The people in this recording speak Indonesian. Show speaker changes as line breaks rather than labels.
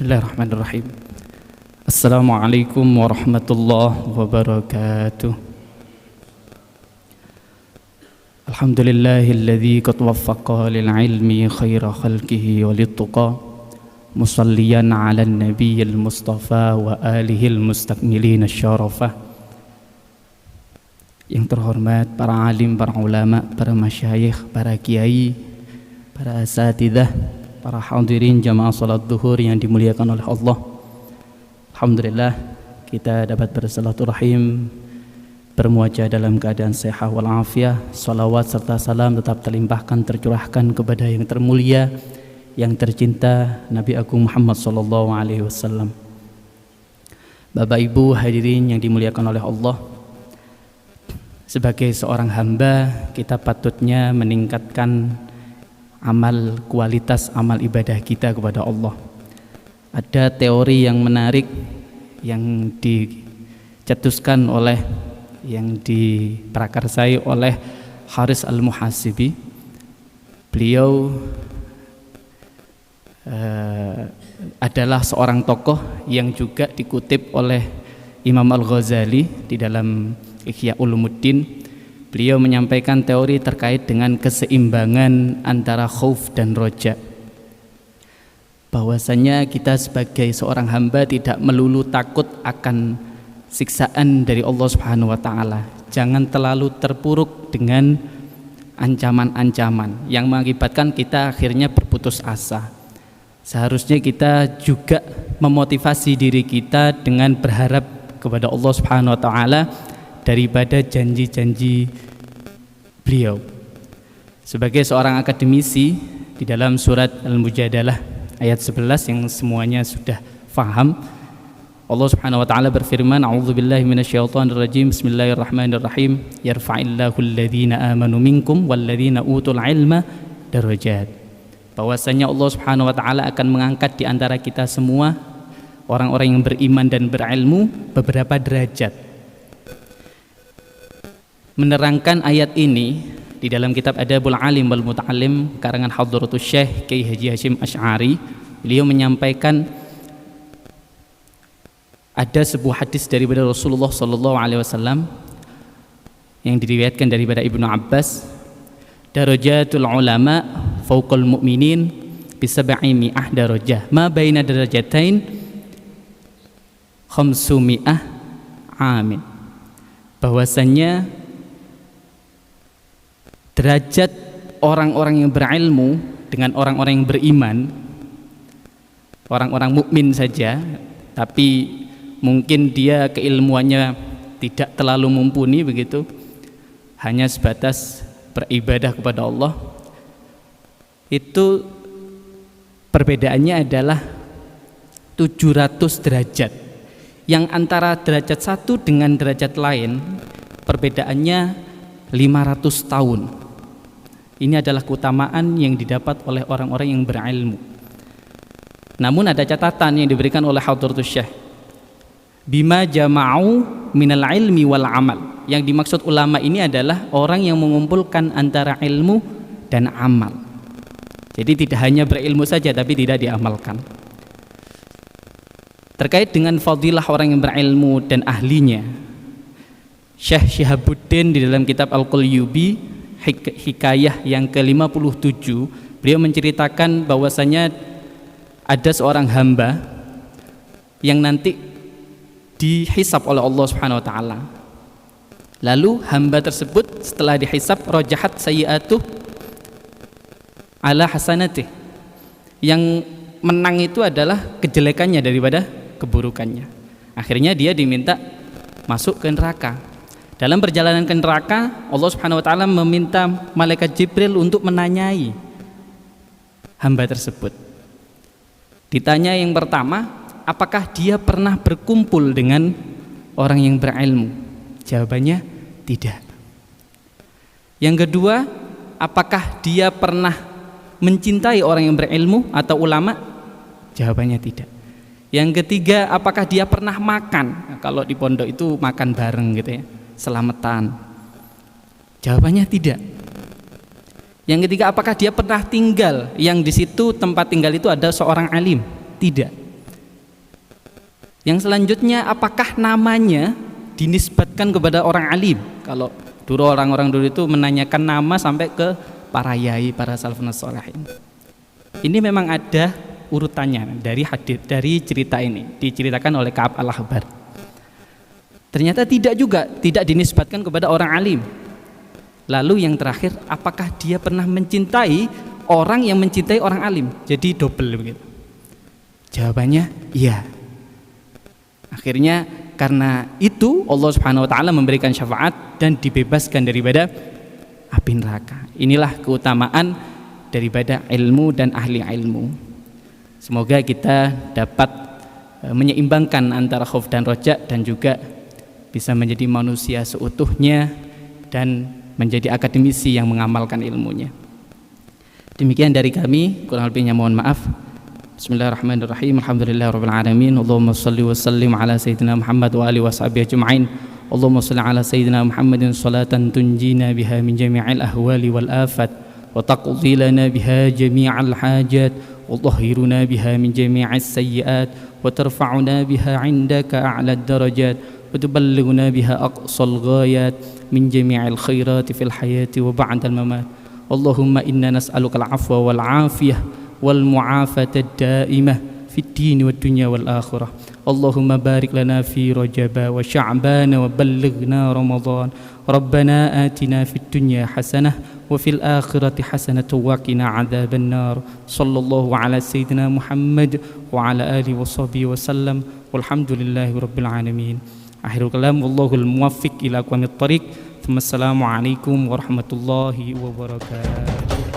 Bismillahirrahmanirrahim. Assalamualaikum warahmatullahi wabarakatuh. Alhamdulillahilladzi qad waffaqa lil ilmi khaira khalqihi walituqa musalliyan ala nabiyyil mustafa wa alihil mustakmilin syarafah. Yang terhormat para alim, para ulama, para masyayikh, para kiai, para asatidzah, para hadirin jamaah salat zuhur yang dimuliakan oleh Allah. Alhamdulillah kita dapat bersilaturahim, bermuajah dalam keadaan sehat walafiat. Salawat serta salam tetap terlimpahkan, tercurahkan kepada yang termulia, yang tercinta, Nabi Agung Muhammad SAW. Bapak Ibu hadirin yang dimuliakan oleh Allah, sebagai seorang hamba kita patutnya meningkatkan amal, kualitas amal ibadah kita kepada Allah. Ada teori yang menarik yang dicetuskan oleh, yang diprakarsai oleh Haris Al-Muhasibi. Beliau adalah seorang tokoh yang juga dikutip oleh Imam Al-Ghazali di dalam Ihya Ulumuddin. Beliau menyampaikan teori terkait dengan keseimbangan antara khauf dan roja, bahwasanya kita sebagai seorang hamba tidak melulu takut akan siksaan dari Allah Subhanahu wa taala. Jangan terlalu terpuruk dengan ancaman-ancaman yang mengakibatkan kita akhirnya berputus asa. Seharusnya kita juga memotivasi diri kita dengan berharap kepada Allah Subhanahu wa taala daripada janji-janji beliau. Sebagai seorang akademisi, di dalam surat Al-Mujadalah ayat 11 yang semuanya sudah faham, Allah Subhanahu wa taala berfirman, a'udzubillahi minasyaitonirrajim, bismillahirrahmanirrahim, yarfa'illahu alladhina amanu minkum walladzina utul ilma darajat. Bahwasanya Allah Subhanahu wa taala akan mengangkat di antara kita semua, orang-orang yang beriman dan berilmu, beberapa derajat. Menerangkan ayat ini di dalam kitab Adabul Alim wal Muta'allim karangan Hadratus Syekh Kiai Haji Hasyim Asy'ari, beliau menyampaikan ada sebuah hadis daripada Rasulullah SAW yang diriwayatkan daripada Ibnu Abbas, darajatul ulama fauqal mu'minin bi 700 darajah ma baina darajatain 500 amin. Bahwasanya derajat orang-orang yang berilmu dengan orang-orang yang beriman, orang-orang mukmin saja, tapi mungkin dia keilmuannya tidak terlalu mumpuni begitu, hanya sebatas beribadah kepada Allah, itu perbedaannya adalah 700 derajat. Yang antara derajat satu dengan derajat lain perbedaannya 500 tahun. Ini adalah keutamaan yang didapat oleh orang-orang yang berilmu. Namun ada catatan yang diberikan oleh Hadratus Syekh, bima jama'u minal ilmi wal amal. Yang dimaksud ulama ini adalah orang yang mengumpulkan antara ilmu dan amal. Jadi tidak hanya berilmu saja tapi tidak diamalkan. Terkait dengan fadilah orang yang berilmu dan ahlinya, Syekh Syihabuddin di dalam kitab Al-Qulyubi Hikayah yang ke-57, beliau menceritakan bahwasanya ada seorang hamba yang nanti dihisab oleh Allah Subhanahu wa taala. Lalu hamba tersebut setelah dihisab, rajahat sayyi'atuh ala hasanatih. Yang menang itu adalah kejelekannya daripada keburukannya. Akhirnya dia diminta masuk ke neraka. Dalam perjalanan ke neraka, Allah Subhanahu wa taala meminta malaikat Jibril untuk menanyai hamba tersebut. Ditanya yang pertama, apakah dia pernah berkumpul dengan orang yang berilmu? Jawabannya tidak. Yang kedua, apakah dia pernah mencintai orang yang berilmu atau ulama? Jawabannya tidak. Yang ketiga, apakah dia pernah makan? Nah, kalau di pondok itu makan bareng gitu ya, selamatan. Jawabannya tidak. Yang ketiga, apakah dia pernah tinggal yang di situ tempat tinggal itu ada seorang alim? Tidak. Yang selanjutnya, apakah namanya dinisbatkan kepada orang alim? Kalau dulu orang-orang dulu itu menanyakan nama sampai ke para yai, para salafun sholihin. Ini memang ada urutannya dari hadits, dari cerita ini diceritakan oleh Ka'ab al-Ahbar. Ternyata tidak dinisbatkan kepada orang alim. Lalu yang terakhir, apakah dia pernah mencintai orang yang mencintai orang alim? Jadi double begitu. Jawabannya iya. Akhirnya karena itu Allah Subhanahu wa taala memberikan syafaat dan dibebaskan daripada api neraka. Inilah keutamaan daripada ilmu dan ahli ilmu. Semoga kita dapat menyeimbangkan antara khauf dan roja, dan juga bisa menjadi manusia seutuhnya dan menjadi akademisi yang mengamalkan ilmunya. Demikian dari kami, kurang lebihnya mohon maaf. Bismillahirrahmanirrahim. Alhamdulillahirabbil alamin. Allahumma shalli wa sallim ala sayyidina Muhammad wa alihi washabihi ajma'in. Allahumma shalli ala sayyidina Muhammadin salatan tunjina biha min jami'il ahwali wal afat wa taqdi lana biha jami'al hajat wa tahhiruna biha min jami'is sayyi'at wa tarfa'una biha 'indaka a'la ad-darajat وتبلغنا بها أقصى الغايات من جميع الخيرات في الحياة وبعد الممات. اللهم إنا نسألك العفو والعافية والمعافاة الدائمة في الدين والدنيا والآخرة. اللهم بارك لنا في رجب وشعبان وبلغنا رمضان. ربنا آتنا في الدنيا حسنة وفي الآخرة حسنة وقنا عذاب النار. صلى الله على سيدنا محمد وعلى آله وصحبه وسلم والحمد لله رب العالمين. Akhirul kalam, wallahul muwaffiq ila aqwamit thoriq. Assalamualaikum warahmatullahi wabarakatuh.